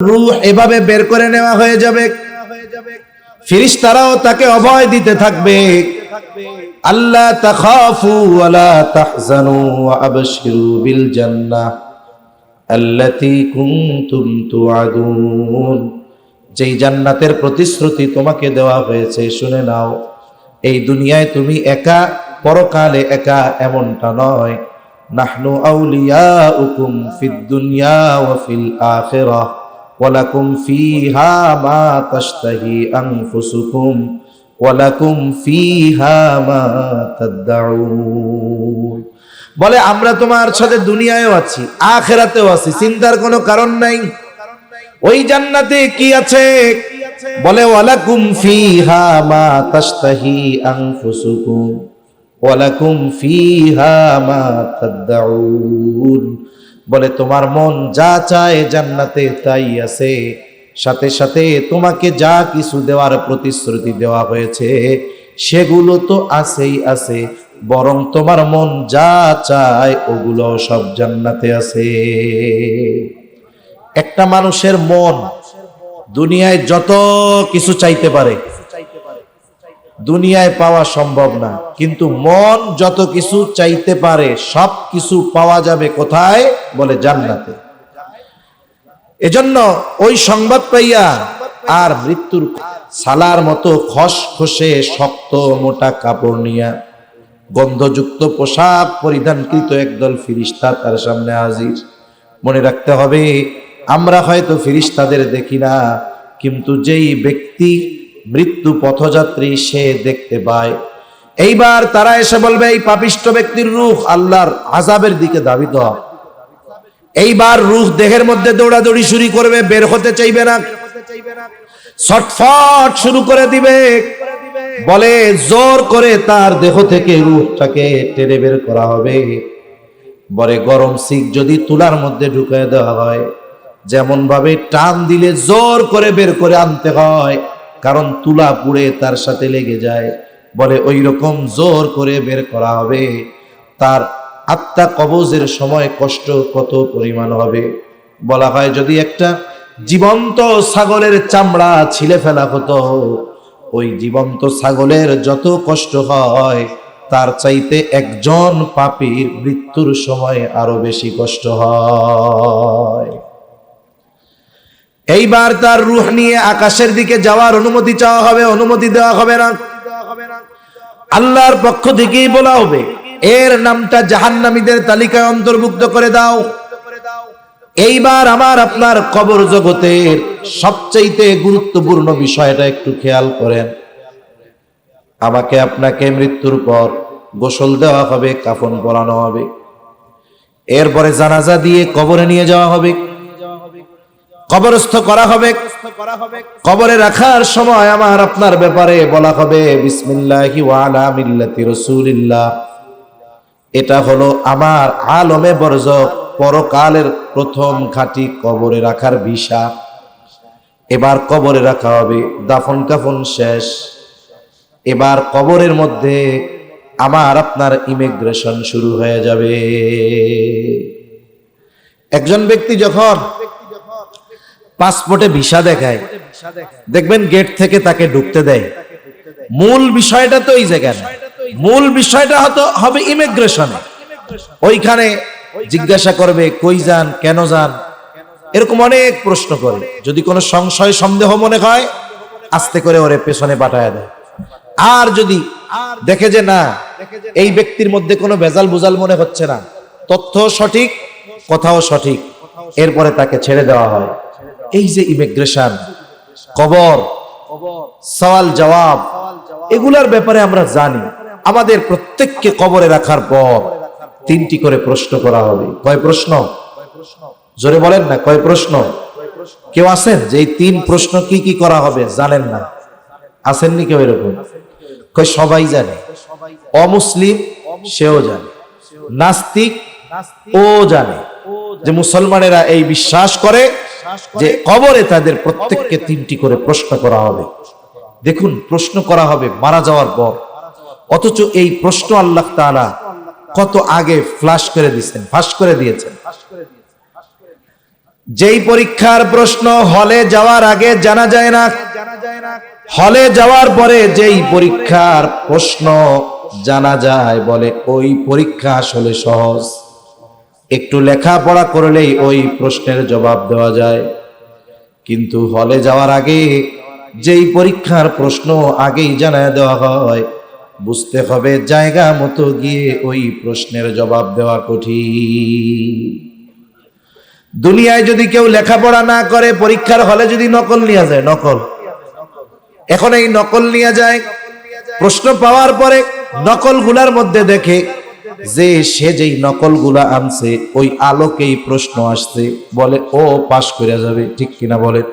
রূহ এভাবে বের করে নেওয়া হয়ে যাবে, ফেরেশতারাও তাকে অভয় দিতে থাকবে, আল্লাহ তাখাফু ওয়ালা তাহজানু ওয়া আবশিরু বিল জান্নাহ আল্লাতী কুনতুম তুআদুন। যেই জান্নাতের প্রতিশ্রুতি তোমাকে দেওয়া হয়েছে শুনে নাও। এই দুনিয়ায় তুমি একা, পরকালে একা এমনটা নয়। নাহনু আউলিয়াউকুম ফিদ দুনিয়া ওয়া ফিল আখিরাহ ওয়া লাকুম ফিহা মা তাশতাহি আনফুসুকুম ওয়া লাকুম ফিহা মা তাদউন। বলে আমরা তোমার সাথে দুনিয়ায়ও আছি, আখিরাতেও আছি, চিন্তার কোনো কারণ নাই। ওই জান্নাতে কি আছে? বলে ওয়ালাকুম ফিহা মা তাশতাহি আনফুসুকুম ওয়ালাকুম ফিহা মা তাদউন। বলে তোমার মন যা চায় জান্নাতে তাই আছে, সাথে সাথে তোমাকে যা কিছু দেওয়ার প্রতিশ্রুতি দেওয়া হয়েছে সেগুলো তো আছেই আছে, বরং তোমার মন যা চায় ওগুলো সব জান্নাতে আছে। একটা মানুষের মন দুনিয়ায় যত কিছু চাইতে পারে, দুনিয়ায় পাওয়া সম্ভব না, কিন্তু মন যত কিছু চাইতে পারে সব কিছু পাওয়া যাবে কোথায়? বলে জান্নাতে। এজন্য ওই সংবাদ পাইয়া আর মৃত্যুর সালার মতো খসখসে শক্ত মোটা কাপড় নিয়া গন্ধযুক্ত পোশাক পরিধানকৃত একদল ফেরেশতা তার সামনে হাজির। মনে রাখতে হবে, আমরা হয়তো ফেরেশতাদের দেখি না, কিন্তু যেই ব্যক্তি মৃত্যু পথযাত্রী সে দেখতে পায়। এইবার তারা এসে বলবে এই পাপিষ্ঠ ব্যক্তির রূহ আল্লাহর আযাবের দিকে ধাবিত হয়। এইবার রূহ দেহের মধ্যে দৌড়াদৌড়ি শুরু করবে, বের হতে চাইবে না, ছটফট শুরু করে দিবে। বলে জোর করে তার দেহ থেকে রূহটাকে টেনে বের করা হবে। বলে গরম শিক যদি তুলার মধ্যে ঢুকিয়ে দেওয়া হয়, যেমন ভাবে টান দিলে জোর করে বের করে আনতে হয়, কারণ তুলা পুড়ে তার সাথে লেগে যায়, বলে ওই রকম জোর করে বের করা হবে। তার আত্মা কবজের সময় কষ্ট কত পরিমাণ হবে। বলা হয় যদি একটা জীবন্ত ছাগলের চামড়া ছিলে ফেলা হতো, ওই জীবন্ত ছাগলের যত কষ্ট হয় তার চাইতে একজন পাপীর মৃত্যুর সময় আরো বেশি কষ্ট হয়। এইবার তার রূহ নিয়ে আকাশের দিকে যাওয়ার অনুমতি চাওয়া হবে, অনুমতি দেওয়া হবে না। আল্লাহর পক্ষ থেকেই বলা হবে এর নামটা জাহান্নামীদের তালিকায় অন্তর্ভুক্ত করে দাও। এইবার আমার আপনার কবর জগতের সবচাইতে গুরুত্বপূর্ণ বিষয়টা একটু খেয়াল করেন। আমাকে আপনাকে মৃত্যুর পর গোসল দেওয়া হবে, কাফন পরানো হবে, এরপরে জানাজা দিয়ে কবরে নিয়ে যাওয়া হবে, কবরস্থ করা হবে। কবরে রাখার সময় আমার আপনার ব্যাপারে বলা হবে বিসমিল্লাহি ওয়া আলা মিল্লাতি রাসূলিল্লাহ। এটা হলো আমার আলমে বরজক পরকালের প্রথম খাঁটি কবরে রাখার ভিসা। এবার কবরে রাখা হবে, দাফন কাফন শেষ। এবার কবরের মধ্যে আমার আপনার ইমিগ্রেশন শুরু হয়ে যাবে। একজন ব্যক্তি যখন পাসপোর্টে ভিসা দেখায়, দেখবেন গেট থেকে তাকে ঢুকতে দেয়। মূল বিষয়টা তো এই জায়গায়, মূল বিষয়টা হবে ইমিগ্রেশনে। ওইখানে জিজ্ঞাসা করবে কই যান, কেন যান, এরকম অনেক প্রশ্ন করে। যদি কোনো সংশয় সন্দেহ মনে হয় আস্তে করে ওরে পেছনে পাঠায় দেয়। আর যদি দেখে যে না এই ব্যক্তির মধ্যে কোনো ভেজাল বুজাল মনে হচ্ছে না, তথ্য সঠিক, কথাও সঠিক, এরপরে তাকে ছেড়ে দেওয়া হয়। এই যে ইমিগ্রেশন, কবর, সওয়াল জবাব, এগুলার ব্যাপারে আমরা জানি। আমাদের প্রত্যেককে কবরে রাখার পর 3টি করে প্রশ্ন করা হবে। কয় প্রশ্ন? জোরে বলেন না, কয় প্রশ্ন? কেউ আছেন যে এই 3 প্রশ্ন কি কি করা হবে জানেন না? আসেননি কেউ এরকম? কয় সবাই জানে, অমুসলিম সেও জানে, নাস্তিক ও জানে, যে মুসলমানেরা এই বিশ্বাস করে যে কবরে তাদের প্রত্যেককে 3টি করে প্রশ্ন করা হবে। দেখুন, প্রশ্ন করা হবে মারা যাওয়ার পর, অথচ এই প্রশ্ন আল্লাহ তাআলা কত আগে ফ্লাশ করে দিয়েছেন, ফাঁস করে দিয়েছেন। যেই পরীক্ষার প্রশ্ন হলে যাওয়ার আগে জানা যায় না, হলে যাওয়ার পরে যেই পরীক্ষার প্রশ্ন জানা যায়, বলে ওই পরীক্ষা আসলে সহজ, একটু লেখাপড়া করলেই ওই প্রশ্নের জবাব দেওয়া যায়। কিন্তু হলে যাওয়ার আগে যেই পরীক্ষার প্রশ্ন আগেই জানায় দেওয়া হয়, বুঝতে হবে জায়গা মতো গিয়ে ওই প্রশ্নের জবাব দেওয়া কঠিন। দুনিয়ায় যদি কেউ লেখাপড়া না করে, পরীক্ষার হলে যদি নকল নিয়ে যায়, নকল, এখন এই নকল নিয়ে যায়, প্রশ্ন পাওয়ার পরে নকল গুলার মধ্যে দেখে যে সে যেই নকল গুলা আনছে ওই আলোকেই প্রশ্ন আসছে, বলে ও পাশ করে যাবে, ঠিক কিনা বলেন?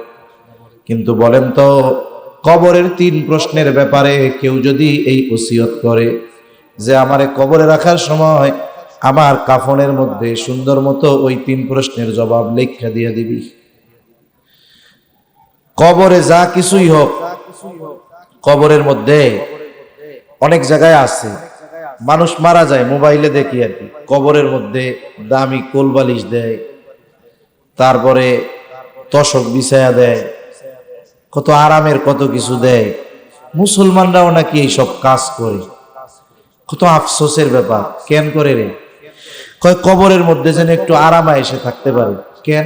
কিন্তু বলেন তো, কবরের 3 প্রশ্নের ব্যাপারে কেউ যদি এই ওসিয়ত করে যে আমারে কবরে রাখার সময় আমার কাফনের মধ্যে সুন্দর মতো ওই 3 প্রশ্নের জবাব লেখা দিয়ে দিবি, কবরে যা কিছুই হোক, কবরের মধ্যে অনেক জায়গায় আছে, মানুষ মারা যায়, মোবাইলে দেখি আর কি, কবরের মধ্যে দামি কোলবালিশ দেয়, তারপরে তশক বিছায়া দেয়, কত আরামের কত কিছু দেয়। মুসলমানরাও নাকি এইসব কাজ করে, কত আফসোসের ব্যাপার। কেন করে রে? কয় কবরের মধ্যে যেন একটু আরামায়েশে থাকতে পারে। কেন?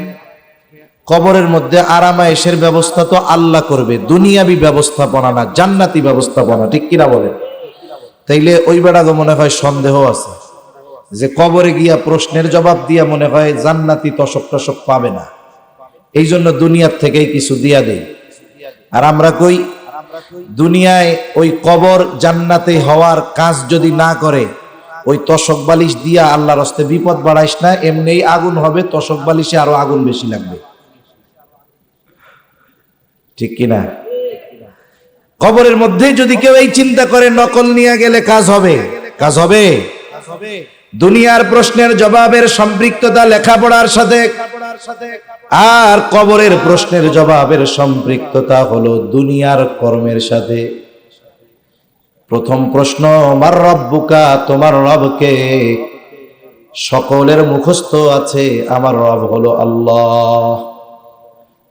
কবরের মধ্যে আরামায়েশের ব্যবস্থা তো আল্লাহ করবে, দুনিয়াবি ব্যবস্থাপনা না, জান্নাতি ব্যবস্থাপনা, ঠিক কিনা বলেন? তাইলে ওই বেড়াগো মনে হয় সন্দেহ আছে যে কবরে গিয়া প্রশ্নের জবাব দিয়া মনে হয় জান্নাতি তশক টশক পাবে না, এই জন্য দুনিয়ার থেকেই কিছু দিয়া দেই। আর আমরা কই দুনিয়ায় ওই কবর জান্নাতে হওয়ার কাজ যদি না করে, ওই তশক বালিশ দিয়া আল্লাহর হস্তে বিপদ বাড়াইস না, এমনিই আগুন হবে, তশক বালিশে আরো আগুন বেশি লাগবে, ঠিক কিনা? কবরের মধ্যে যদি কেউ এই চিন্তা করে নকল নিয়ে গেলে কাজ হবে, কাজ হবে। দুনিয়ার প্রশ্নের জবাবের সম্পৃক্ততা লেখাপড়ার সাথে, আর কবরের প্রশ্নের জবাবের সম্পৃক্ততা হলো দুনিয়ার কর্মের সাথে। প্রথম প্রশ্ন, মার রব্বুকা, তোমার রবকে? সকলের মুখস্থ আছে আমার রব হলো আল্লাহ।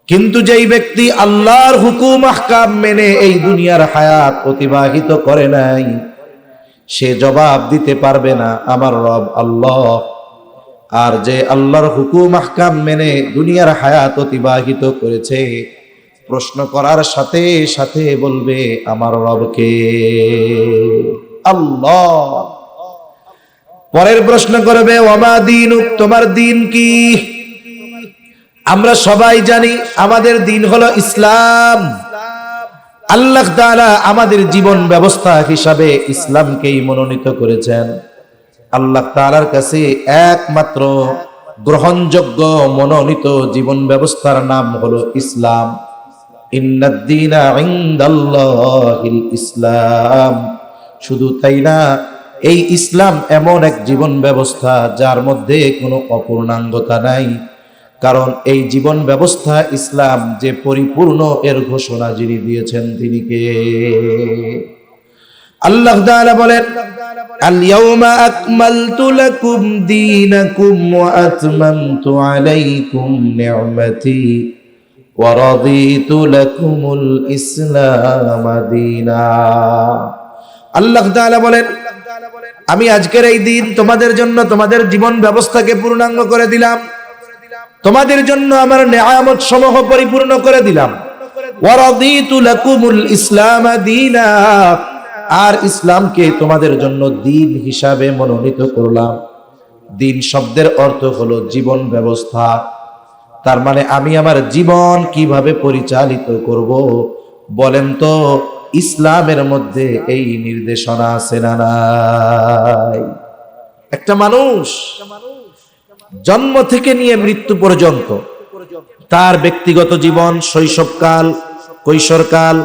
কিন্তু যেই ব্যক্তি আল্লাহর হুকুম আহকাম মেনে এই দুনিয়ার হায়াত অতিবাহিত করে নাই, সে জবাব দিতে পারবে না আমার রব আল্লাহ। আর যে আল্লাহর হুকুম আহকাম মেনে দুনিয়ার হায়াত অতিবাহিত করেছে, প্রশ্ন করার সাথে সাথে বলবে আমার রবকে? আল্লাহ। পরের প্রশ্ন করবে ওয়ামা দীনুক, তোমার দিন কি? আমরা সবাই জানি আমাদের দিন হলো ইসলাম। আল্লাহ তাআলা আমাদের জীবন ব্যবস্থা হিসাবে ইসলামকেই মনোনীত করেছেন। আল্লাহ তাআলার কাছে একমাত্র গ্রহণযোগ্য মনোনীত জীবন ব্যবস্থার নাম হলো ইসলাম। ইন্নাদ-দীনা ইনদাল্লাহিল ইসলাম। শুধু তাই না, এই ইসলাম এমন এক জীবন ব্যবস্থা যার মধ্যে কোনো অপূর্ণাঙ্গতা নাই, কারণ এই জীবন ব্যবস্থা ইসলাম যে পরিপূর্ণ, এর ঘোষণা যিনি দিয়েছেন তিনি কে? আল্লাহ তাআলা বলেন, আল ইয়াউমা আকমালতু লাকুম দীনাকুম ওয়া আতমামতু আলাইকুম নি'মাতি ওয়া রাদিতু লাকুমুল ইসলাম দীনা। আল্লাহ তাআলা বলেন, আমি আজকের এই দিন তোমাদের জন্য তোমাদের জীবন ব্যবস্থাকে পূর্ণাঙ্গ করে দিলাম, তোমাদের জন্য আমার নেয়ামত সমূহ পরিপূর্ণ করে দিলাম। ওয়া রাদিতু লাকুমুল ইসলাম দীনা, আর ইসলামকে তোমাদের জন্য দিন হিসাবে মনোনীত করলাম। দিন শব্দের অর্থ হলো জীবন ব্যবস্থা। তার মানে আমি আমার জীবন কিভাবে পরিচালিত করব, বলেন তো ইসলামের মধ্যে এই নির্দেশনা আছে না নাই? একটা মানুষ জন্ম থেকে নিয়ে মৃত্যু পর্যন্ত তার ব্যক্তিগত জীবন, শৈশবকাল, কৈশোরকাল,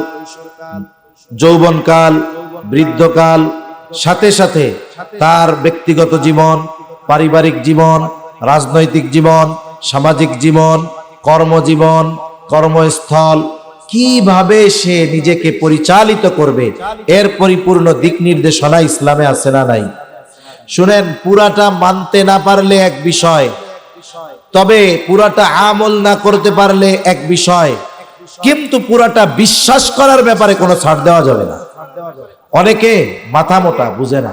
যৌবনকাল, বৃদ্ধকাল, সাথে সাথে তার ব্যক্তিগত জীবন, পারিবারিক জীবন, রাজনৈতিক জীবন, সামাজিক জীবন, কর্মজীবন, কর্মস্থল, কিভাবে সে নিজেকে পরিচালিত করবে, এর পরিপূর্ণ দিক নির্দেশনা ইসলামে আছে না নাই? শুনেন, পুরাটা মানতে না পারলে এক বিষয়, তবে পুরাটা আমল না করতে পারলে এক বিষয়, কিন্তু পুরাটা বিশ্বাস করার ব্যাপারে কোনো ছাড় দেওয়া যাবে না। অনেকে মাথা মোটা, বুঝে না।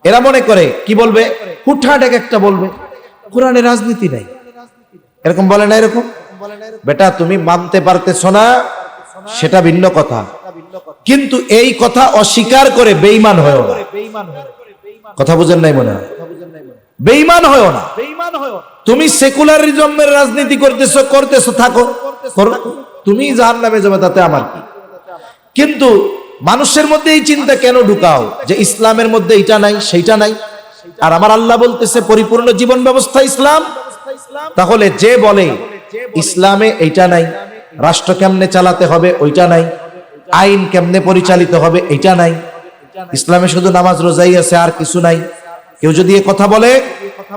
এরা মনে করে কি বলবে, হুটহাট এক একটা বলবে কোরআনে রাজনীতি নাই, এরকম বলে না। এরকম বেটা তুমি মানতে পারতেছ না, সেটা ভিন্ন কথা, কিন্তু এই কথা অস্বীকার করে বেঈমান হয়ো না। কথা বুঝেন নাই মনে হয়? বেঈমান হয়ো না। তুমি সেকুলারিজমের রাজনীতি করতেছো থাকো, তুমি জাহান্নামে যাবে, তাতে আমার কি। কিন্তু মানুষের মধ্যে এই চিন্তা কেন ঢুকাও যে ইসলামের মধ্যে এটা নাই সেইটা নাই, আর আমার আল্লাহ বলতেছে পরিপূর্ণ জীবন ব্যবস্থা ইসলাম। তাহলে যে বলে ইসলামে এইটা নাই, রাষ্ট্র কেমনে চালাতে হবে ওইটা নাই, আইন কেমনে পরিচালিত হবে এইটা নাই, ইসলামে শুধু নামাজ রোজাই আছে আর কিছু নাই, কেউ যদি এ কথা বলে,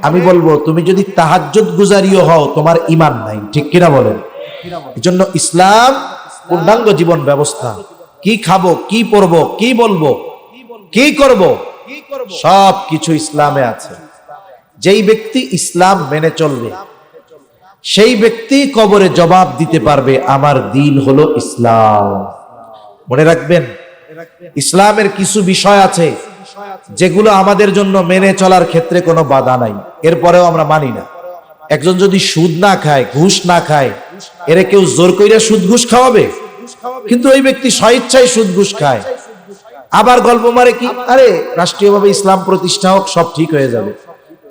আমি বলবো তুমি যদি তাহাজ্জুদ গুজারিও হও তোমার ঈমান নাই। ঠিক কিনা বলেন? এজন্য ইসলাম পূর্ণাঙ্গ জীবন ব্যবস্থা। কি খাবো, কি পরবো, কি বলবো, কি করব, সব কিছু ইসলামে আছে। যেই ব্যক্তি ইসলাম মেনে চলবে সেই ব্যক্তি কবরে জবাব দিতে পারবে আমার দিন হলো ইসলাম। মনে রাখবেন, ইসলামের কিছু বিষয় আছে যেগুলো আমাদের জন্য মেনে চলার ক্ষেত্রে কোনো বাধা নাই, এরপরেও আমরা মানি না। একজন যদি সুদ না খায়, ঘুষ না খায়, এরে কেউ জোর কইরা সুদ ঘুষ খাওয়াবে? কিন্তু ওই ব্যক্তি স্বেচ্ছায় সুদ ঘুষ খায়, আবার গল্প মারে কি, আরে রাষ্ট্রীয়ভাবে ইসলাম প্রতিষ্ঠা হোক, সব ঠিক হয়ে যাবে।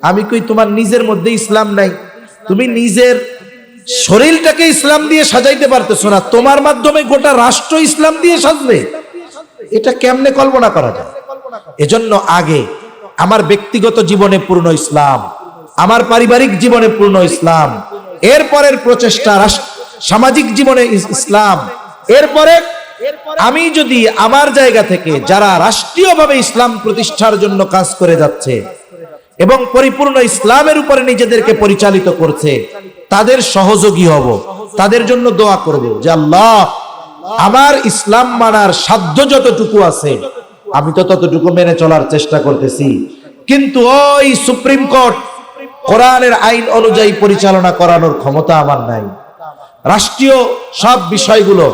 আমি কই তোমার নিজের মধ্যে ইসলাম নাই, তুমি নিজের শরীরটাকে ইসলাম দিয়ে সাজাইতে পারতেছো না, তোমার মাধ্যমে গোটা রাষ্ট্র ইসলাম দিয়ে সাজবে? এটা কেমনে কল্পনা করা যায়? এজন্য আগে আমার ব্যক্তিগত জীবনে পূর্ণ ইসলাম, আমার পারিবারিক জীবনে পূর্ণ ইসলাম, এরপরের প্রচেষ্টা সামাজিক জীবনে ইসলাম, এরপরে আমি যদি আমার জায়গা থেকে যারা রাষ্ট্রীয়ভাবে ইসলাম প্রতিষ্ঠার জন্য কাজ করে যাচ্ছে এবং পরিপূর্ণ ইসলামের উপরে নিজেদেরকে পরিচালিত করছে, তাদের সহযোগী হব, তাদের জন্য দোয়া করব যে আল্লাহ আমার ইসলাম মানার সাধ্য যতটুকু আছে আমি তো ততটুকু মেনে চলার চেষ্টা করতেছি, কিন্তু ওই সুপ্রিম কোর্ট কোরআনের আইন অনুযায়ী পরিচালনা করানোর ক্ষমতা আমার নাই। রাষ্ট্রীয় সব বিষয়গুলো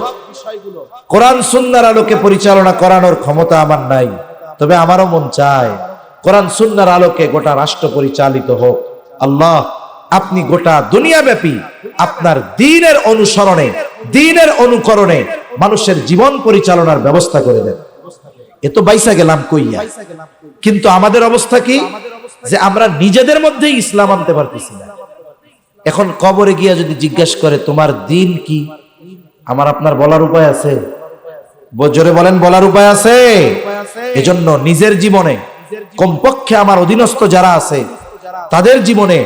কোরআন সুন্নাহর আলোকে পরিচালনা করানোর ক্ষমতা আমার নাই, তবে আমারও মন চায় কোরআন সুন্নাহর আলোকে গোটা রাষ্ট্র পরিচালিত হোক। আল্লাহ আপনি গোটা দুনিয়াব্যাপী আপনার দ্বীনের অনুসরণে, দ্বীনের অনুকরণে মানুষের জীবন পরিচালনার ব্যবস্থা করে দেন। এ তো বাইসা গেলাম কইয়া, কিন্তু আমাদের অবস্থা কি যে আমরা নিজেদের মধ্যেই ইসলাম আনতে পারতেছি না। এখন কবরে গিয়া যদি জিজ্ঞাসা করে তোমার দ্বীন কি, আমার আপনার বলার উপায় আছে? জোরে বলেন, বলার উপায় আছে? এজন্য নিজের জীবনে কমপক্ষে আমার অধীনস্থ যারা আছে তাদের জীবনে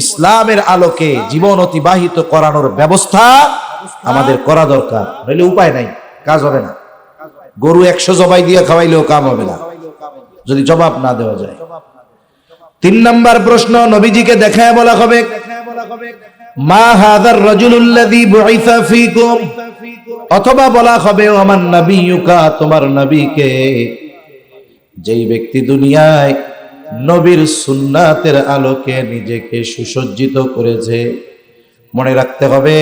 ইসলামের আলোকে জীবন অতিবাহিত করানোর ব্যবস্থা আমাদের করা দরকার, নইলে উপায় নাই, কাজ হবে না। গরু 100 জবাই দিয়ে খাওয়াইলেও কাম হবে না যদি জবাব না দেওয়া যায়। 3 নাম্বার প্রশ্ন, নবীজিকে দেখায় বলা হবে মা হাযার রাজুলুল্লাযী বুইসা ফীকুম, অথবা বলা হবে ও আমার নবিয়ুকা, তোমার নবীকে, যেই ব্যক্তি দুনিয়ায় নবীর সুন্নাতের আলোকে নিজেকে সুসজ্জিত করেছে। মনে রাখতে হবে,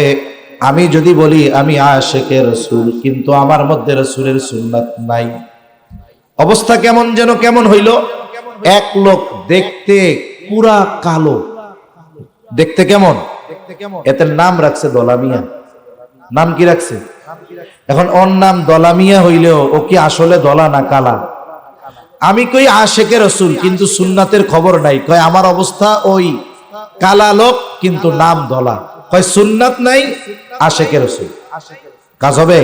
আমি যদি বলি আমি আশিকে রাসূল কিন্তু আমার মধ্যে রাসূলের সুন্নাত নাই, অবস্থা কেমন যেন কেমন হইল। এক লোক দেখতে পুরা কালো, দেখতে কেমন, এতে নাম রাখছে দলামিয়া। নাম কি রাখছে? এখন ওর নাম দলামিয়া হইলেও ও কি আসলে দলা না কালা? আমি কই আশিকে রাসূল কিন্তু সুন্নাতের খবর নাই, কয় আমার অবস্থা ওই কালা লোক কিন্তু নাম দলা, কয় সুন্নাত নাই আশিকে রাসূল। কাজ হবে?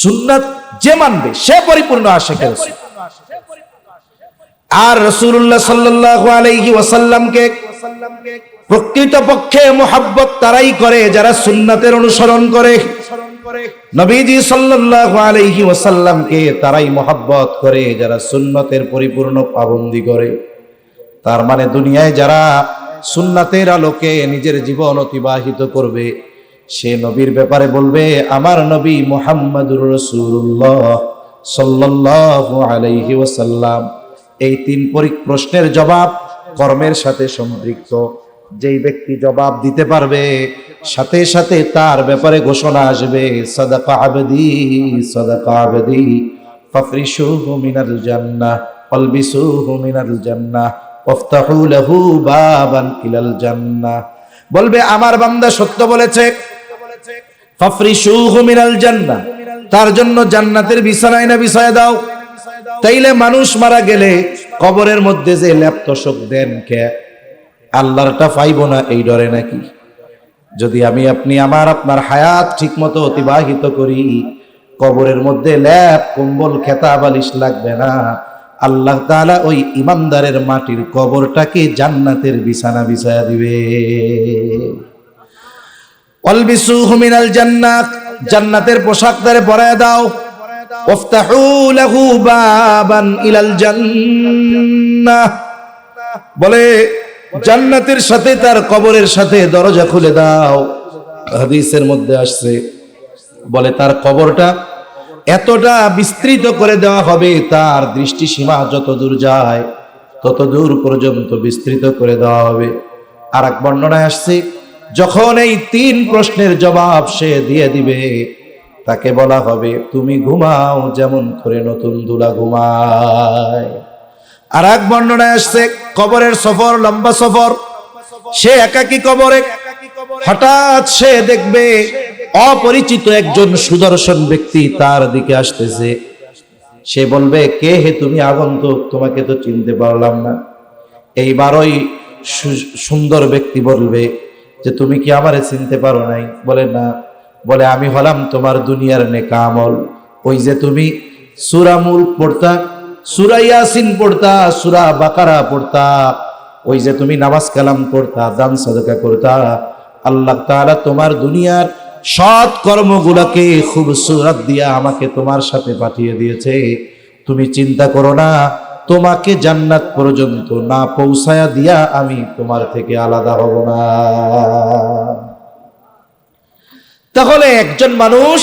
সুন্নাত যে মানবে সে পরিপূর্ণ আশিকে রাসূল। আর রাসূলুল্লাহ সাল্লাল্লাহু আলাইহি ওয়াসাল্লামকে প্রকৃতপক্ষে মুহাব্বত তারাই করে যারা সুন্নাতের অনুসরণ করে। নবীজি সাল্লাল্লাহু আলাইহি ওয়াসাল্লামকে তারাই মুহাব্বত করে যারা সুন্নতের পরিপূর্ণ পাবন্দী করে। তার মানে দুনিয়ায় যারা সুন্নাতের আলোকে নিজের জীবন অতিবাহিত করবে সে নবীর ব্যাপারে বলবে আমার নবী মুহাম্মাদুর রাসূলুল্লাহ সাল্লাল্লাহু আলাইহি ওয়াসাল্লাম। এই 3 প্রশ্নের জবাব কর্মের সাথে সম্পৃক্ত। যেই ব্যক্তি জবাব দিতে পারবে সাথে সাথে তার ব্যাপারে ঘোষণা আসবে, সাদাকা আবদি সাদাকা আবদি ফাফরিশুহু মিনাল জান্নাহ ওয়ালবিসুহু মিনাল জান্নাহ ওয়াফতাহু লাহু বাবান ইলাল জান্নাহ। বলবে আমার বান্দা সত্য বলেছে, ফাফরিশুহু মিনাল জান্নাহ, তার জন্য জান্নাতের বিছানায় না বিছায়া দাও। তাইলে মানুষ মারা গেলে কবরের মধ্যে যে লেপ তোশক দেন কে, আল্লাহরটা পাইব না এই ডরে নাকি? যদি আমি আপনি আপনার হায়াত ঠিক মতো অতিবাহিত করি, কবরের মধ্যে লেপ কম্বল খেতা বালিশ লাগবে না। আল্লাহ তাআলা ওই ইমানদারের মাটির কবরটাকে জান্নাতের বিছানা বিছায়া দিবে। ওয়ালবিসুহু মিনাল জান্নাহ, জান্নাতের পোশাক তারে পরায়া দাও। ওয়াফতাহু লাহু বাবান ইলাল জান্নাহ, বলে জান্নাতের সাথে তার কবরের সাথে দরজা খুলে দাও। হাদিসের মধ্যে আসছে, বলে তার কবরটা এতটা বিস্তৃত করে দেওয়া হবে, তার দৃষ্টি সীমা যত দূর যায় তত দূর পর্যন্ত বিস্তৃত করে দেওয়া হবে। আর এক বর্ণনায় আসছে, যখন এই 3 প্রশ্নের জবাব সে দিয়ে দিবে, তাকে বলা হবে তুমি ঘুমাও যেমন করে নতুন দুলা ঘুমায়। আর এক বর্ণনায় আসছে, কবরের সফর লম্বা সফর, সে একাকী কবরে, হঠাৎ সে দেখবে অপরিচিত একজন সুদর্শন ব্যক্তি তার দিকে আসতেছে। সে বলবে, কে হে তুমি আগন্তুক, তোমাকে তো চিনতে পারলাম না। এইবার ওই সুন্দর ব্যক্তি বলবে যে তুমি কি আমারে চিনতে পারো নাই? বলে না। বলে আমি হলাম তোমার দুনিয়ার নেক আমল। ওই যে তুমি সূরা মুলক পড়তা, সূরা ইয়াসিন পড়তা, সূরা বাকারা পড়তা, ওই যে তুমি নামাজ কালাম পড়তা, দান সাদকা করতা, আল্লাহ তাআলা তোমার দুনিয়ার সৎ কর্মগুলোকে খুব সুরাত দিয়া আমাকে তোমার সাথে পাঠিয়ে দিয়েছে। তুমি চিন্তা করো না, তোমাকে জান্নাত পর্যন্ত না পৌঁছায়া দিয়া আমি তোমার থেকে আলাদা হব না। তাহলে একজন মানুষ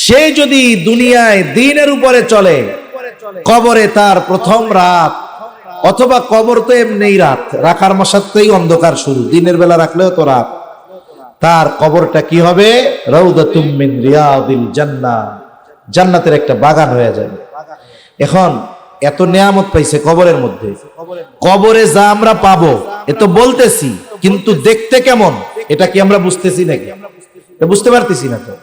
সে যদি দুনিয়ায় দিনের উপরে চলে, কবরে তার প্রথম রাত, অথবা কবর তো এমনি রাত, রাখার মাসাতেই অন্ধকার শুরু, দিনের বেলা রাখলেও তো রাত, তার কবরটা কি হবে? রাউদাতুম মিন রিয়াদিল জান্নাহ, জান্নাতের একটা বাগান হয়ে যাবে। এখন এত নিয়ামত পাইছে কবরের মধ্যে, কবরে যা আমরা পাবো এ তো বলতেছি, কিন্তু দেখতে কেমন এটা কি আমরা বুঝতেছি নাকি? বুঝতে পারতেছি না তো।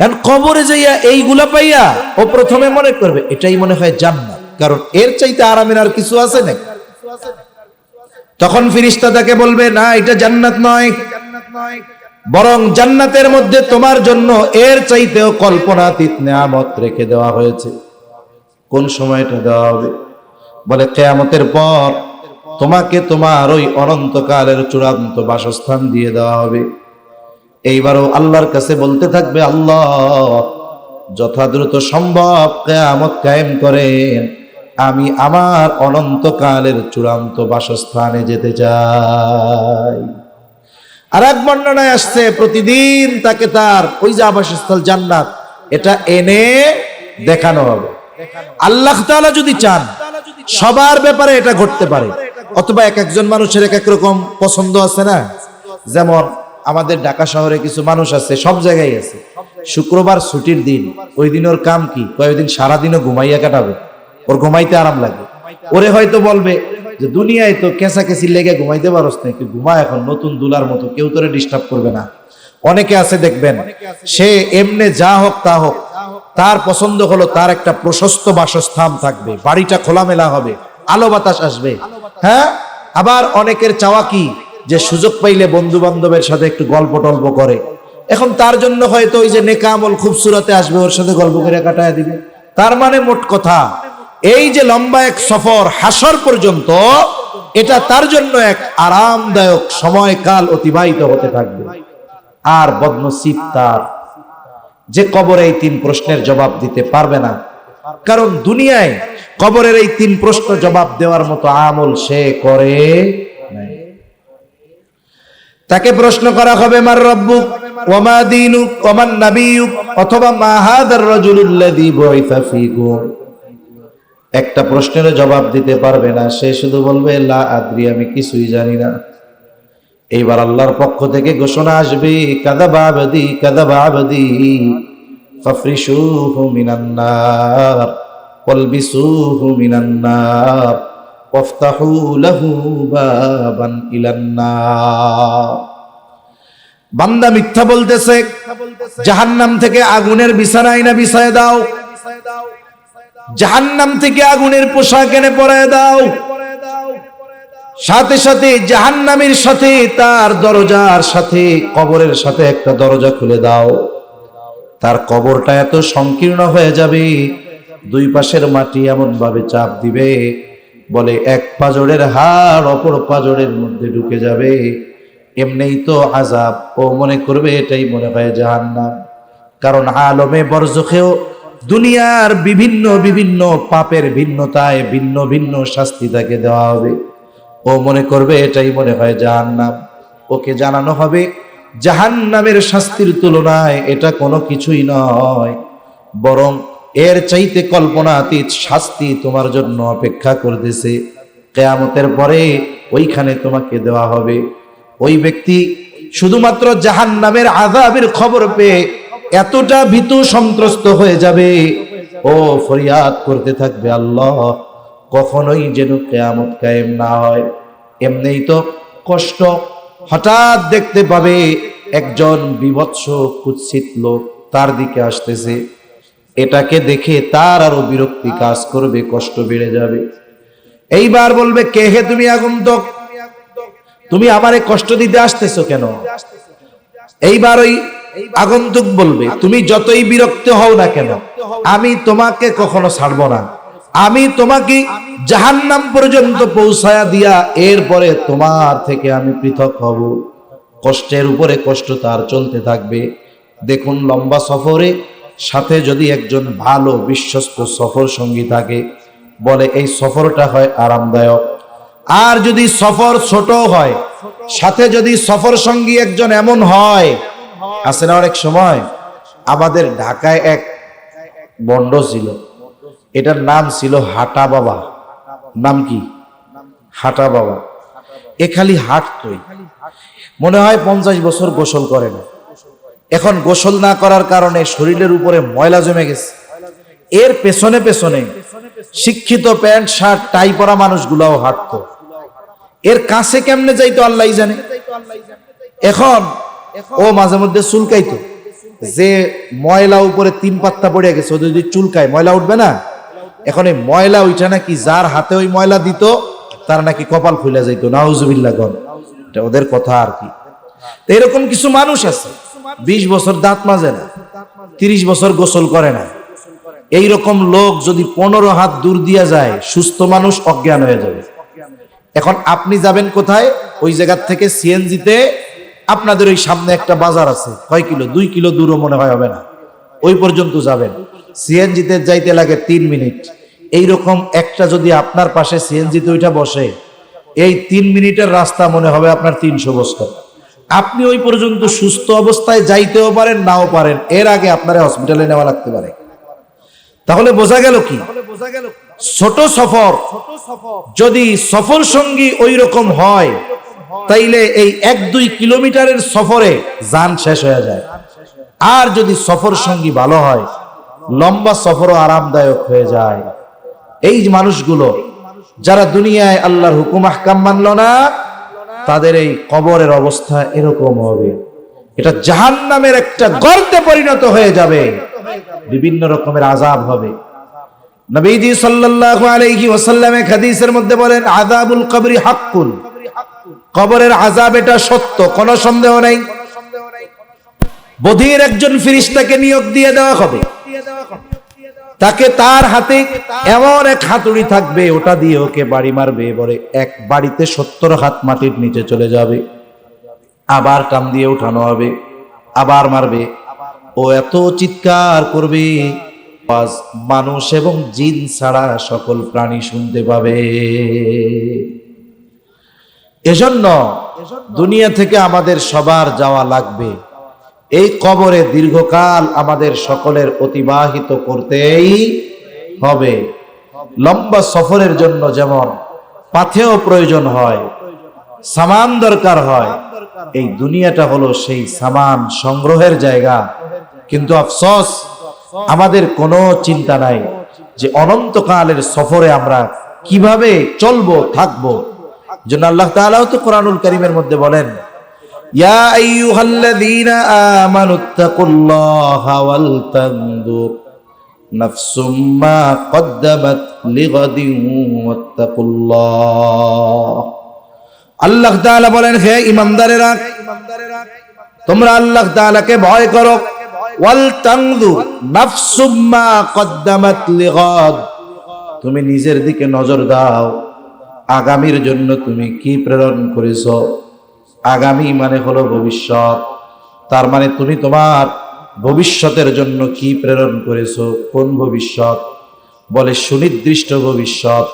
এখন কবরে যাইয়া এইগুলা পাইয়া ও প্রথমে মনে করবে এটাই মনে হয় জান্নাত, কারণ এর চাইতে আরামের আর কিছু আছে নাকি? তখন ফেরেশতা তাকে বলবে, না এটা জান্নাত নয়, বরং জান্নাতের মধ্যে তোমার জন্য এর চাইতেও কল্পনাতীত নিয়ামত রেখে দেওয়া হয়েছে। কোন সময়টা দেওয়া হবে? বলে কিয়ামতের পর তোমাকে তোমার ওই অনন্তকালের চূড়ান্ত বাসস্থান দিয়ে দেওয়া হবে। এইবারও আল্লাহর কাছে বলতে থাকবে, আল্লাহ যথাদ্রুত সম্ভব কিয়ামত কায়েম করেন, আমি আমার অনন্তকালের চূড়ান্ত বাসস্থানে যেতে চাই। আর এক বর্ণনায় আসছে, প্রতিদিন তাকে তার ওই যে আবাসস্থল জান্নাত এটা এনে দেখানো হবে। আল্লাহ তাআলা যদি চান সবার ব্যাপারে এটা ঘটতে পারে, অথবা এক একজন মানুষের এক এক রকম পছন্দ আছে না। যেমন আমাদের ঢাকা শহরে কিছু মানুষ আছে, সব জায়গায় আছে, শুক্রবার ছুটির দিন, ওই দিন ওর কাম কি, কয়েকদিন সারাদিনও ঘুমাইয়া কাটাবে, ওর ঘুমাইতে আরাম লাগে। ওরে হয়তো বলবে যে দুনিয়ায় তো কেঁচাকেচি লেগে ঘুমাইতে পারস না, একটু ঘুমা এখন, নতুন দুলার মতো, কেউ তোরে ডিস্টার্ব করবে না। অনেকে আছে দেখবেন, সে এমনে যা হোক তা হোক, তার পছন্দ হলো তার একটা প্রশস্ত বাসস্থান থাকবে, বাড়িটা খোলামেলা হবে, আলো বাতাস আসবে। হ্যাঁ, আবার অনেকের চাওয়া কি, যে সুযোগ পাইলে বন্ধু বান্ধবের সাথে একটু গল্প টল্প করে। এখন তার জন্য হয়তো ওই যে নেক আমল খুবসুরতে আসবে, ওর সাথে গল্প করে কাটায় দিবে। তার মানে মোট কথা, এই যে লম্বা এক সফর হাসর পর্যন্ত, এটা তার জন্য এক আরামদায়ক সময়কাল অতিবাহিত হতে থাকবে। আর বদনসিব তার যে কবরে এই 3 প্রশ্নের জবাব দিতে পারবে না, কারণ দুনিয়ায় কবরের এই 3 প্রশ্ন জবাব দেওয়ার মতো আমল সে করে নাই। তাকে প্রশ্ন করা হবে, মার রাব্বুক ওয়া মা দীনুক ওয়া মান নাবিয়ুক, অথবা মা হাদার রাজুলুল্লাযী বুইসা ফীকুম। একটা প্রশ্নের জবাব দিতে পারবে না, সে শুধু বলবে লা আদরি, আমি কিছুই জানি না। এইবার আল্লাহর পক্ষ থেকে ঘোষণা আসবে, কাযাবা আবদি কাযাবা আবদি ফাফরিশুহু মিনান নার ওয়ালবিসুহু মিনান নার ওয়াফতাহু লাহু বাবান ইলান নার। বান্দা মিথ্যা বলতেছে, জাহান্নাম থেকে আগুনের বিছানা আইনা বিছায় দাও, জাহান্নাম থেকে আগুনের পোশাক এনে পরায় দাও। সাথে সাথে জাহান্নামের সাথে তার দরজার সাথে কবরের সাথে একটা দরজা খুলে দাও। তার কবরটা এত সংকীর্ণ হয়ে যাবে, দুই পাশের মাটি এমন ভাবে চাপ দিবে, বলে এক পাজরের হাড় অপর পাজরের মধ্যে ঢুকে যাবে। এমনিই তো আযাব, ও মনে করবে এটাই মনে হয় জাহান্নাম। কারণ আলমে বরজখেও দুনিয়ার বিভিন্ন বিভিন্ন পাপের ভিন্নতায় ভিন্ন ভিন্ন শাস্তি তাকে দেওয়া হবে। ও মনে করবে এটাই মনে হয় জাহান্নাম। ওকে জানানো হবে জাহান্নামের শাস্তির তুলনায় এটা কোনো কিছুই নয়, বরং এর চাইতে কল্পনাতীত শাস্তি তোমার জন্য অপেক্ষা করতেছে। কিয়ামতের পরে ওইখানে তোমাকে দেওয়া হবে। ওই ব্যক্তি শুধুমাত্র জাহান্নামের আযাবের খবর পেয়ে এতটা ভীতু সন্ত্রস্ত হয়ে যাবে, ও ফরিয়াদ করতে থাকবে, আল্লাহ কখনোই যেন কিয়ামত কায়েম না হয়। এমনিই তো কষ্ট, হঠাৎ দেখতে পাবে একজন বিভৎস কুৎসিত লোক তার দিকে আসতেছে, এটাকে দেখে তার আরো বিরক্তি কাজ করবে, কষ্ট বেড়ে যাবে। এইবার বলবে, কে হে তুমি আগন্তুক, তুমি আমারে কষ্ট দিতে আসতেছো কেন? এইবার ওই আগন্তুক বলবে, তুমি যতই বিরক্ত হও না কেন, আমি তোমাকে কখনো ছাড়বো না, আমি তোমাকে জাহান্নাম পর্যন্ত পৌঁছায়া দিয়া এরপরে তোমার থেকে আমি পৃথক হব। কষ্টের উপরে কষ্ট তার চলতে থাকবে। দেখুন, লম্বা সফরে সাথে যদি একজন ভালো বিশ্বস্ত সফর সঙ্গী থাকে, বলে এই সফরটা হয় আরামদায়ক। আর যদি সফর ছোট হয়, সাথে যদি সফর সঙ্গী একজন এমন হয়, আছে না অনেক সময়, আমাদের ঢাকায় এক বন্ড ছিল, এটার নাম ছিল হাঁটা বাবা। নাম কি? হাঁটা বাবা। এ খালি হাঁটতই, মনে হয় 50 বছর গোসল করে না। এখন গোসল না করার কারণে শরীরের উপরে ময়লা জমে গেছে। এর পেছনে পেছনে শিক্ষিত প্যান্ট শার্ট টাই পরা মানুষগুলাও হাঁটতো। এর কাছে কেমনে যাইতো আল্লাহ জানে। এখন ও মাঝে মধ্যে চুলকাইতো, যে ময়লা উপরে 3 পাত্তা পড়ে গেছে, ও যদি চুলকায় ময়লা উঠবে না। এখন এই ময়লা ওইটা নাকি যার হাতে ওই ময়লা দিত তার নাকি কপাল খুলে যাইতো, নাউজুবিল্লাহ। এটা ওদের কথা আর কি। এরকম কিছু মানুষ আছে 20 বছর দাঁত মাজে না, 30 বছর গোসল করে না। এইরকম লোক যদি 15 হাত দূর দিয়া যায়, সুস্থ মানুষ অজ্ঞান হয়ে যাবে। এখন আপনি যাবেন কোথায়? ওই জায়গার থেকে সিএনজিতে, আপনাদের ওই সামনে একটা বাজার আছে, কয় কিলো, 2 কিলো দূরও মনে হয় হবে না, ওই পর্যন্ত যাবেন। সিএনজিতে যাইতে লাগে 3 মিনিট। এইরকম একটা যদি আপনার পাশে সিএনজিতে ওইটা বসে, এই 3 মিনিটের রাস্তা মনে হবে আপনার 300 বছর। আপনি ওই পর্যন্ত সুস্থ অবস্থায় যাইতেও পারেন, নাও পারেন, এর আগে আপনার হসপিটালে নেওয়া লাগতে পারে। তাহলে বোঝা গেল কি, ছোট সফর যদি সফর সঙ্গী ওই রকম হয়, তাইলে এই 1-2 কিলোমিটারের সফরে যান শেষ হয়ে যায়। আর যদি সফর সঙ্গী ভালো হয়, লম্বা সফরও আরামদায়ক হয়ে যায়। এই মানুষগুলো যারা দুনিয়ায় আল্লাহর হুকুম আহকাম মানল না, তাদের এই কবরের অবস্থা এরকম হবে। এটা জাহান্নামের একটা গর্তে পরিণত হয়ে যাবে, বিভিন্ন রকমের আযাব হবে। নবীজি সাল্লাল্লাহু আলাইহি ওয়াসাল্লাম এক হাদিসের মধ্যে বলেন, আযাবুল কবরি হাক্কুন, কবরের আযাব এটা সত্য, কোনো সন্দেহ নাই। বধির একজন ফেরেশতাকে নিয়োগ দিয়ে দেওয়া হবে, তাকে তার হাতে এমন এক হাতুড়ি থাকবে, ওটা দিয়ে ওকে বাড়ি মারবে, বলে এক বাড়িতে 70 হাত মাটির নিচে চলে যাবে। আবার টান দিয়ে উঠানো হবে, আবার মারবে। ও এত চিৎকার করবে, মানুষ এবং জিন ছাড়া সকল প্রাণী শুনতে পাবে। এজন্য দুনিয়া থেকে আমাদের সবার যাওয়া লাগবে। এই কবরে দীর্ঘকাল আমাদের সকলের অতিবাহিত করতেই হবে। লম্বা সফরের জন্য যেমন পাথেয় প্রয়োজন হয়, সামান দরকার হয়, এই দুনিয়াটা হলো সেই সামান সংগ্রহের জায়গা। কিন্তু আফসোস, আমাদের কোনো চিন্তা নাই যে অনন্তকালের সফরে আমরা কিভাবে চলবো, থাকবো। জন্য আল্লাহ তাআলাও তো কোরআনুল কারীমের মধ্যে বলেন, ইয়া আইয়ুহাল্লাযীনা আমানুত্তাকুল্লাহা ওয়াল তানজুর নাফসুম মা কদ্দামাত লিগাদিন ওয়াত্তাকুল্লাহ। আল্লাহ তাআলা বলেন, হে ঈমানদারেরা, তোমরা আল্লাহ তাআলাকে ভয় করো। ওয়াল তানজুর নাফসুম মা কদ্দামাত লিগাদ, তুমি নিজের দিকে নজর দাও, আগামীর জন্য তুমি কি প্রেরণ করেছো। আগামী মানে হলো ভবিষ্যৎ, তার মানে তুমি তোমার ভবিষ্যতের জন্য কি প্রেরণ করেছো। কোন ভবিষ্যৎ? বলে সুনির্দিষ্ট ভবিষ্যৎ।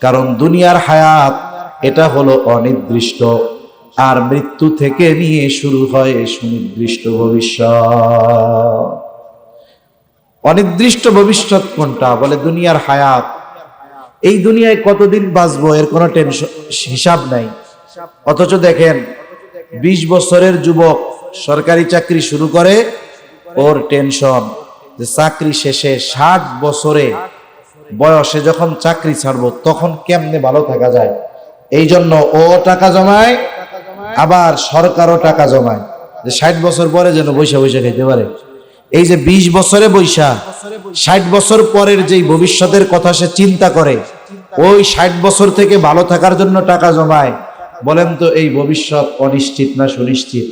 কারণ দুনিয়ার হায়াত এটা হলো অনির্দিষ্ট, আর মৃত্যু থেকে নিয়ে শুরু হয় সুনির্দিষ্ট ভবিষ্যৎ। অনির্দিষ্ট ভবিষ্যৎ কোনটা? বলে দুনিয়ার হায়াত। এই দুনিয়ায় কতদিন বাঁচবো এর কোনো টেনশন হিসাব নাই। অথচ দেখেন 20 বছরের যুবক সরকারি চাকরি শুরু করে, ওর টেনশন যে চাকরি শেষে 60 বছরে বয়সে যখন চাকরি ছাড়বো তখন কেমনে ভালো থাকা যায়। এই জন্য ও টাকা জমায়, আবার সরকারও টাকা জমায় যে 60 বছর পরে যেন বৈশা বৈশা খেতে পারে। এই যে 20 বছরে বৈশা 60 বছর পরের যেই ভবিষ্যতের কথা সে চিন্তা করে, ওই 60 বছর থেকে ভালো থাকার জন্য টাকা জমায়। বলেন তো এই ভবিষ্যৎ অনিশ্চিত না সুনিশ্চিত?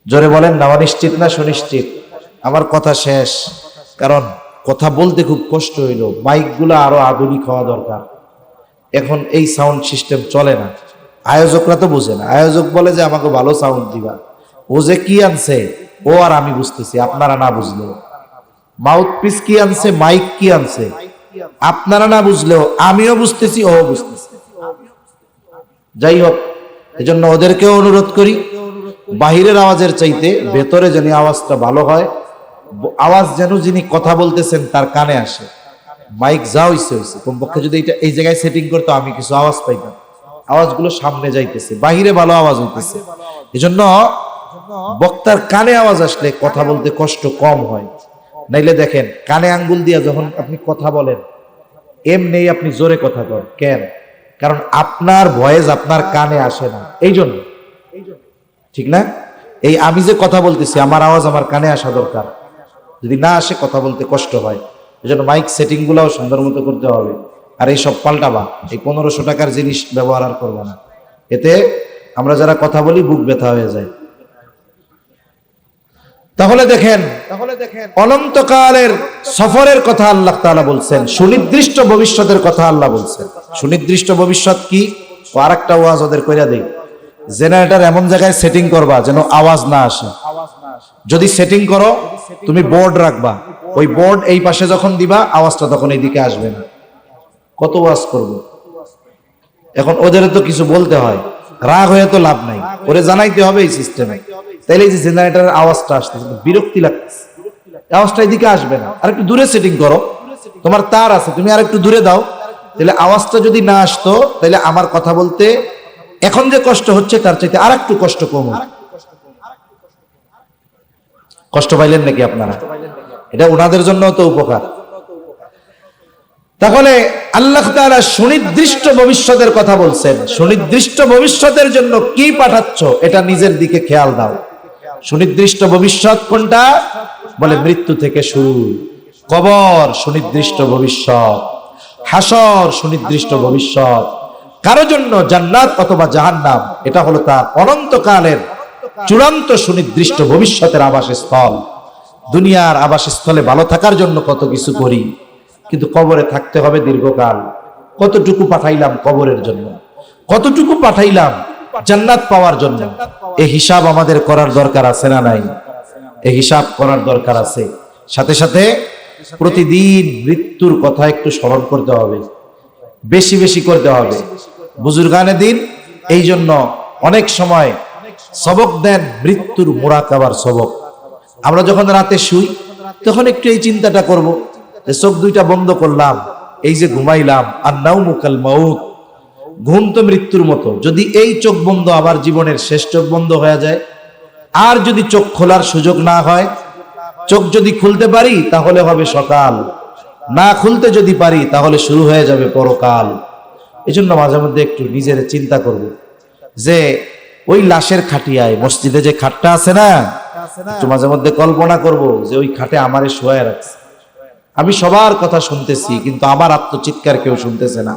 জোরে বলেন না, অনিশ্চিত না সুনিশ্চিত? আমার কথা শেষ, কারণ কথা বলতে খুব কষ্ট হইল। মাইকগুলো আরো আধুনিক হওয়া দরকার। এখন এই সাউন্ড সিস্টেম চলে না, আয়োজকরা তো বুঝে না। আয়োজক বলে যে আমাকে ভালো সাউন্ড দিবা, ও যে কি আনছে ও আর আমি বুঝতেছি, আপনারা না বুঝলেও। মাউথ পিস কি আনছে, মাইক কি আনছে, আপনারা না বুঝলেও আমিও বুঝতেছি, ও বুঝতেছি। যাই হোক, এজন্য ওদেরকেও অনুরোধ করি, বাহিরের আওয়াজের চাইতে ভেতরে যেন আওয়াজটা ভালো হয়। আওয়াজ যেন যিনি কথা বলতেছেন তার কানে আসে। মাইক যা হইছে হইছে, কমপক্ষে যদি এটা এই জায়গায় সেটিং করতো আমি কিছু আওয়াজ পাইতাম। আওয়াজগুলো সামনে যাইতেছে, বাহিরে ভালো আওয়াজ হইতেছে। এজন্য বক্তার কানে আওয়াজ আসলে কথা বলতে কষ্ট কম হয়। নাইলে দেখেন কানে আঙ্গুল দিয়া যখন আপনি কথা বলেন, এমনি আপনি জোরে কথা বলেন কেন? কারণ আপনার ভয়েস আপনার কানে আসে না, এই জন্য। ঠিক না? এই আমি যে কথা বলতেছি আমার আওয়াজ আমার কানে আসা দরকার, যদি না আসে কথা বলতে কষ্ট হয়। এই জন্য মাইক সেটিং গুলাও সুন্দর মতো করতে হবে। আর এই সব পাল্টাবা, এই 1500 টাকার জিনিস ব্যবহার আর করবো না। এতে আমরা যারা কথা বলি বুক ব্যথা হয়ে যায়। তাহলে দেখেন অনন্তকালের সফরের কথা আল্লাহ তাআলা বলছেন, সুনির্দিষ্ট ভবিষ্যতের কথা আল্লাহ বলছেন। সুনির্দিষ্ট ভবিষ্যৎ কি? আর একটা ওয়াজ ওদের কইরা দেই, জেনারেটর এমন জায়গায় সেটিং করবা যেন আওয়াজ না আসে। যদি সেটিং করো তুমি বোর্ড রাখবা, ওই বোর্ড এই পাশে যখন দিবা আওয়াজটা তখন এইদিকে আসবে না। কত ওয়াজ করব? এখন ওদের তো কিছু বলতে হয়, রাগ হয়ে তো লাভ নাই, ওরে জানাইতে হবে এই সিস্টেমে। তাইলে এই যে জেনারেটরের আওয়াজটা আসতেছে, বিরক্তি লাগতেছে, আওয়াজটা এদিকে আসবে না। আর একটু দূরে সেটিং করো, তোমার তার আছে, তুমি আর একটু দূরে দাও, তাহলে আওয়াজটা যদি না আসতো তাহলে আমার কথা বলতে এখন যে কষ্ট হচ্ছে তার চাইতে আর একটু কষ্ট কম। কষ্ট পাইলেন নাকি আপনারা? এটা ওনাদের জন্য তো উপকার। তাহলে আল্লাহ তাআলা সুনির্দিষ্ট ভবিষ্যতের কথা বলছেন। সুনির্দিষ্ট ভবিষ্যতের জন্য কি পাঠাচ্ছ এটা নিজের দিকে খেয়াল দাও। সুনির্দিষ্ট ভবিষ্যৎ কোনটা? বলে মৃত্যু থেকে শুরু, কবর সুনির্দিষ্ট ভবিষ্যৎ, হাসর সুনির্দিষ্ট ভবিষ্যৎ, কারো জন্য জান্নাত অথবা জাহান্নাম এটা হলো তার অনন্তকালের চূড়ান্ত সুনির্দিষ্ট ভবিষ্যতের আবাসস্থল। দুনিয়ার আবাসস্থলে ভালো থাকার জন্য কত কিছু করি, কিন্তু কবরে থাকতে হবে দীর্ঘকাল। কতটুকু পাঠাইলাম কবরের জন্য, কতটুকু পাঠাইলাম জান্নাত পাওয়ার জন্য? এই হিসাব আমাদের করার দরকার আছে না নাই? এই হিসাব করার দরকার আছে। সাথে সাথে প্রতিদিন মৃত্যুর কথা একটু স্মরণ করতে হবে, বেশি বেশি করতে হবে। বুজুর্গানে দিন এই জন্য অনেক সময় সবক দেন মৃত্যুর মুরাকাবার সবক। আমরা যখন রাতে শুই তখন একটু এই চিন্তাটা করব যে চোখ দুইটা বন্ধ করলাম, এই যে ঘুমাইলাম, আর নাউমু কাল মাউত, ঘুম তো মৃত্যুর মতো, যদি এই চোখ বন্ধ আবার জীবনের শেষ চোখ বন্ধ হয়ে যায়, আর যদি চোখ খোলার সুযোগ না হয়, চোখ যদি খুলতে পারি তাহলে হবে সকাল, না খুলতে যদি পারি তাহলে শুরু হয়ে যাবে পরকাল। এই জন্য মাঝে মধ্যে একটু নিজের চিন্তা করব যে ওই লাশের খাটিয়ায় মসজিদে যে খাটটা আছে না, একটু মাঝে মধ্যে কল্পনা করব যে ওই খাটে আমারে শোয়া রাখছে। আমি সবার কথা শুনতেছি কিন্তু আমার আত্মচিৎকার কেউ শুনতেছে না।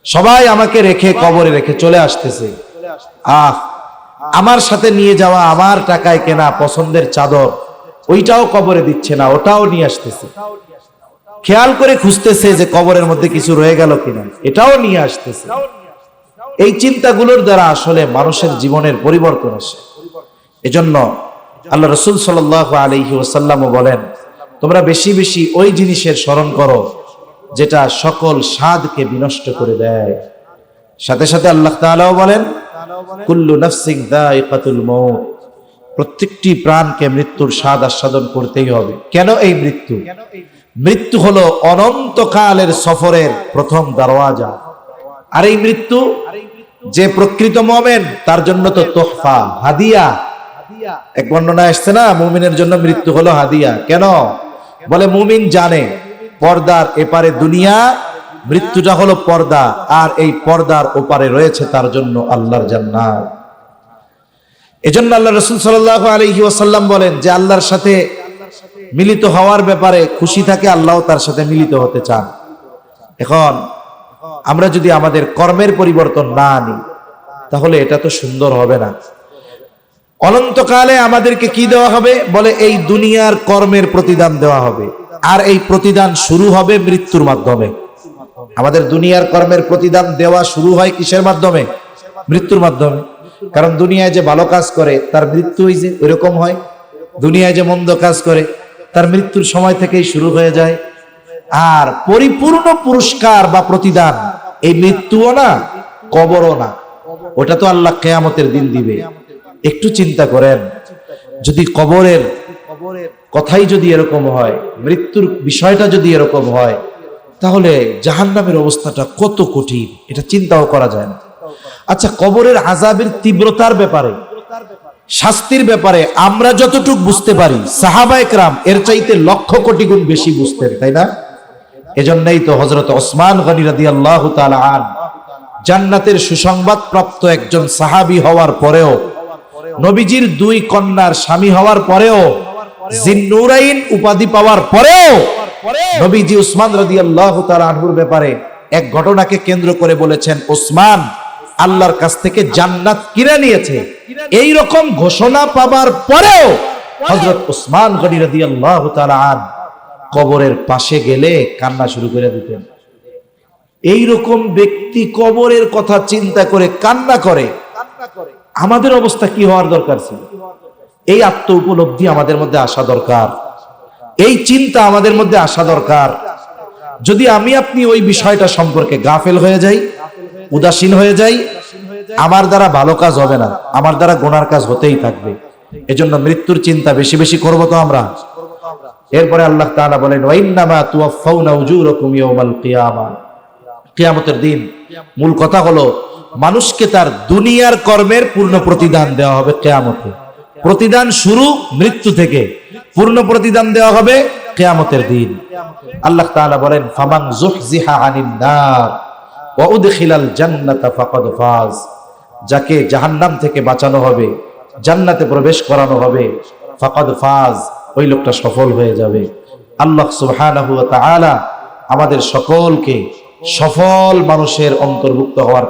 সবাই আমাকে রেখে কবরে রেখে চলে আসতেছে। আমার সাথে নিয়ে যাওয়া আমার টাকায় কেনা পছন্দের চাদর ওইটাও কবরে দিচ্ছে না, ওটাও নিয়ে আসতেছে। খেয়াল করে খুঁজতেছে যে কবরের মধ্যে কিছু রয়ে গেল কিনা, এটাও নিয়ে আসতেছে। এই চিন্তাগুলোর দ্বারা আসলে মানুষের জীবনের পরিবর্তন আসে। এজন্য আল্লাহ রাসূল সাল্লাল্লাহু আলাইহি ওয়াসাল্লাম বলেন, তোমরা বেশি বেশি ওই জিনিসের স্মরণ করো যেটা সকল স্বাদকে বিনষ্ট করে দেয়। সাথে সাথে আল্লাহ তাআলাও বলেন, কুল্লু নাফসিন যায়িকাতুল মাউত, প্রত্যেকটি প্রাণকে মৃত্যুর স্বাদ আস্বাদন করতেই হবে। কেন এই মৃত্যু? মৃত্যু হলো অনন্তকালের সফরের প্রথম দরওয়াজা। আর এই মৃত্যু যে প্রকৃত মুমিন তার জন্য তো তোহফা, হাদিয়া। এক বর্ণনা আসছে না, মুমিনের জন্য মৃত্যু হলো হাদিয়া। কেন? বলে মুমিন জানে পর্দার এপারে দুনিয়া, মৃত্যুটা হলো পর্দা, আর এই পর্দার ওপারে রয়েছে তার জন্য আল্লাহর জান্নাত। এজন্য আল্লাহ রাসূল সাল্লাল্লাহু আলাইহি ওয়াসাল্লাম বলেন যে আল্লাহর সাথে মিলিত হওয়ার ব্যাপারে খুশি থাকে, আল্লাহ তার সাথে মিলিত হতে চান। এখন আমরা যদি আমাদের কর্মের পরিবর্তন না আনি তাহলে এটা তো সুন্দর হবে না। অনন্তকালে আমাদেরকে কি দেওয়া হবে? বলে এই দুনিয়ার কর্মের প্রতিদান দেওয়া হবে, আর এই প্রতিদান শুরু হবে মৃত্যুর মাধ্যমে। আমাদের দুনিয়ার কর্মের প্রতিদান দেওয়া শুরু হয় কিসের মাধ্যমে? মৃত্যুর মাধ্যমে। কারণ দুনিয়ায় যে ভালো কাজ করে তার মৃত্যু যে ওইরকম হয়, দুনিয়ায় যে মন্দ কাজ করে তার মৃত্যুর সময় থেকেই শুরু হয়ে যায়। আর পরিপূর্ণ পুরস্কার বা প্রতিদান এই মৃত্যুও না, কবরও না, ওটা তো আল্লাহ কিয়ামতের দিন দিবে। একটু চিন্তা করেন, যদি কবরের কথাই যদি এরকম হয়, মৃত্যুর বিষয়টা যদি এরকম হয়, তাহলে জাহান্নামের অবস্থাটা কত কঠিন, এটা চিন্তাও করা যায় না। আচ্ছা, কবরের আযাবের তীব্রতার ব্যাপারে, শাস্তির ব্যাপারে আমরা যতটুকু বুঝতে পারি, সাহাবায়ে কেরাম এর চাইতে লক্ষ কোটি গুণ বেশি বুঝতেন, তাই না? এজন্যই তো হযরত ওসমান গনি রাদিয়াল্লাহু তাআলা আনহু জান্নাতের সুসংবাদ প্রাপ্ত একজন সাহাবী হওয়ার পরেও, নবীজির দুই কন্যার স্বামী হওয়ার পরেও, জিন্নুরাইন উপাধি পাওয়ার পরেও নবীজি ওসমান রাদিয়াল্লাহু তাআলা আনহুর ব্যাপারে এক ঘটনাকে কেন্দ্র করে বলেছেন, ওসমান আল্লাহর কাছ থেকে জান্নাত কিনে নিয়েছে। এই রকম ঘোষণা পাবার পরেও হযরত ওসমান গনি রাদিয়াল্লাহু তাআলা আনহু কবরের পাশে গেলে কান্না শুরু করে দিতেন। এই রকম ব্যক্তি কবরের কথা চিন্তা করে কান্না করে, আমাদের অবস্থা কি হওয়ার দরকার ছিল? এই আত্ম উপলব্ধি আমাদের মধ্যে আসা দরকার, এই চিন্তা আমাদের মধ্যে আসা দরকার। যদি আমি আপনি ওই বিষয়টা সম্পর্কে গাফেল হয়ে যাই, উদাসীন হয়ে যাই, আমার দ্বারা ভালো কাজ হবে না, আমার দ্বারা গুনার কাজ হতেই থাকবে। এজন্য মৃত্যুর চিন্তা বেশি বেশি করব তো আমরা। এরপরে আল্লাহ তাআলা বলেন, ওয়া ইন্নামা তুওয়াফাউনা উজুরাকুম ইয়াওমাল কিয়ামা, কিয়ামতের দিন মূল কথা হলো মানুষকে তার দুনিয়ার কর্মের পূর্ণ প্রতিদান দেওয়া হবে কিয়ামতে। প্রতিদান শুরু মৃত্যু থেকে, পূর্ণ প্রতিদান দেওয়া হবে কিয়ামতের দিন। আল্লাহ তাআলা বলেন, ফামান যুহজিহা আনিন নার ওয়া উদখিলাল জান্নাতা ফাকাদ ফাজ, যাকে জাহান্নাম থেকে বাঁচানো হবে, জান্নাতে প্রবেশ করানো হবে, ফাকাদ ফাজ, ওই লোকটা সফল হয়ে যাবে। আল্লাহ সুবহানাহু ওয়া তাআলা আমাদের সকলকে সফল মানুষের অন্তর্ভুক্ত হওয়ার